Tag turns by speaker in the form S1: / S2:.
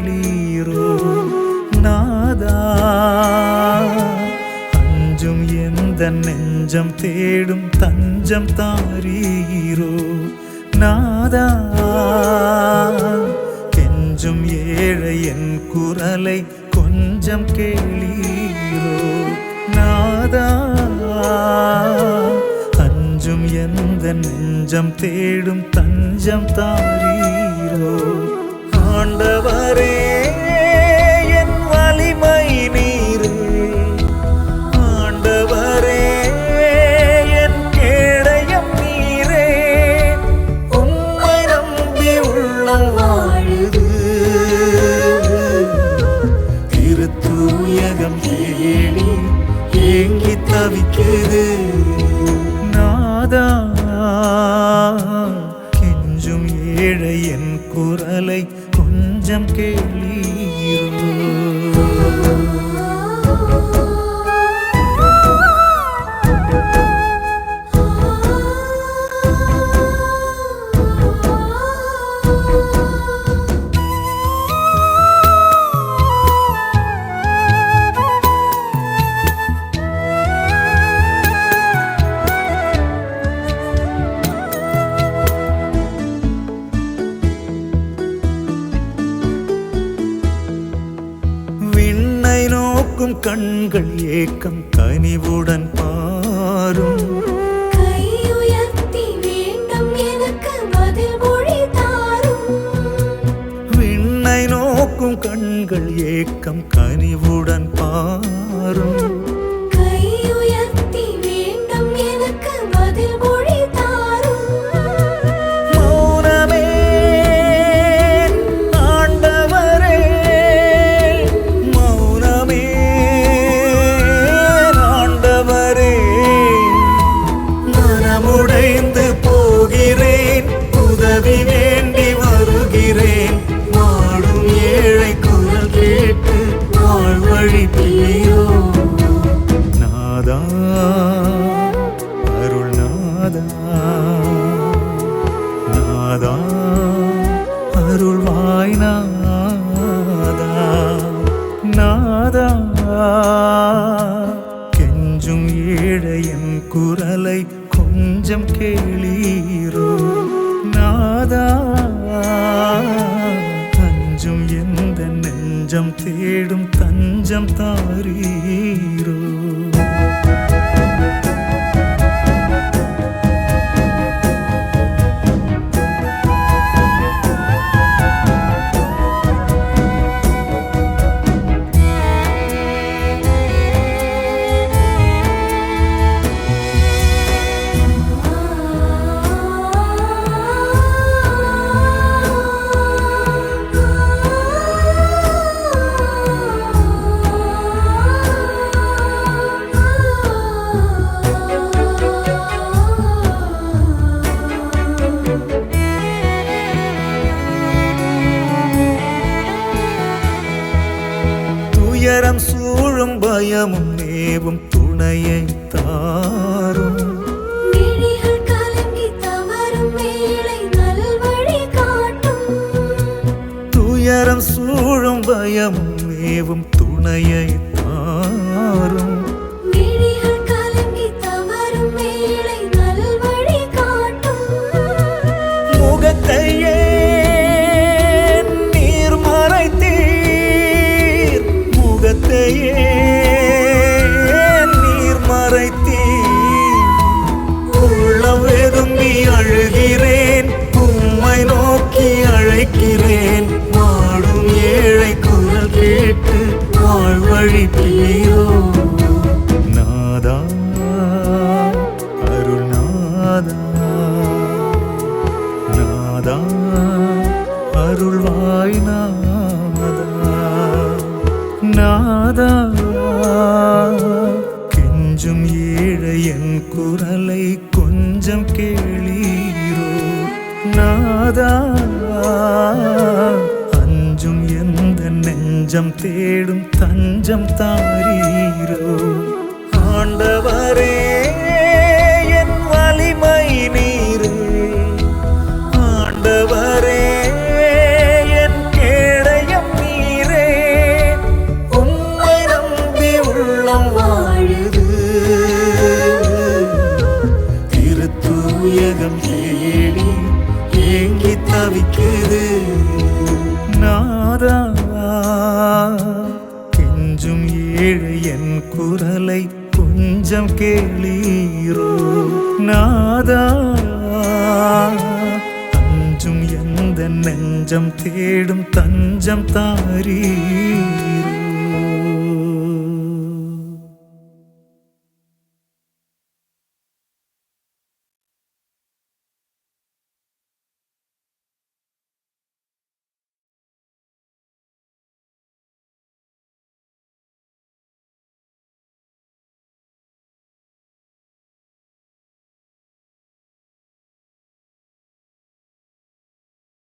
S1: கேளீரோ நாதா. அஞ்சும் எந்த நெஞ்சம் தேடும் தஞ்சம் தாரீரோ நாதா. கெஞ்சும் ஏழை என் குரலை கொஞ்சம் கேளீரோ நாதா. அஞ்சும் எந்த நெஞ்சம் தேடும் தஞ்சம் தாரீரோ ஆண்டவரே. என் வலிமை நீரே ஆண்டவரே. என் கேடயம் நீரே. உம்மை நம்பி உள்ளம் வாழுது. திருத்தூயகம் தேடி ஏங்கி தவிக்குது நாதா. கெஞ்சும் ஏழை என் குரலை கொஞ்சம் கேளீரோ. கண்கள் ஏக்கம் கனிவுடன் பாரும்.
S2: கையுயர்த்தி வேண்டும் எனக்கு பதில் மொழி தாரும்.
S1: விண்ணை நோக்கும் கண்கள் ஏக்கம் கனிவுடன் பாரும்.
S2: கையுயர்த்தி வேண்டும் எனக்கு பதில் மொழி தாரும்.
S1: மௌனமே ஆண்டவரே. மௌனமே ஆண்டவரே. மனமுடைந்து போகிறேன். உதவி வேண்டி வருகிறேன். வாடும் ஏழை குரல் கேட்டு வாழ்வழிப்பீரோ நாதா. அருள் நாதா. நாதா அருள்வாய் நாதா. நாதா கெஞ்சும் ஏழை என் குரலை கொஞ்சம் கேளீரோ நாதா. அஞ்சும் எந்த நெஞ்சம் தேடும் தஞ்சம் தாரீரோ. துயரம் சூழும் பயமும் நேவும் துணையை தாரும்.
S2: விழிகள் கலங்கி தவறும் வேளை நல்வழி காட்டும்.
S1: துயரம் சூழும் பயமும் நேவும் துணையை தாரும்.
S2: விழிகள் கலங்கி தவறும் வேளை நல்வழி காட்டும்.
S1: முகத்தையே நீர் மறைத்தீர். முகத்தையே நீர் மறைத்தீர். உள்ளம் வெதும்பி அழுகிறேன். உம்மை நோக்கி அழைக்கிறேன். வாடும் ஏழை குரல் கேட்டு வாழ்வழிப்பீரோ நாதா. அருள் நாதா. நாதா அருள்வாய் நாதா. நாதா கெஞ்சும் ஏழை என் குரலை கொஞ்சம் கேளீரோ நாதா. அஞ்சும் எந்த நெஞ்சம் தேடும் தஞ்சம் தாரீரோ ஆண்டவரே. என் வலிமை நீரே ஆண்டவரே. என் கேடயம் நீரே. நாதா கெஞ்சும் ஏழை என் குரலை கொஞ்சம் கேளீரோ நாதா அஞ்சும் எந்த நெஞ்சம் தேடும் தஞ்சம் தாரீரோ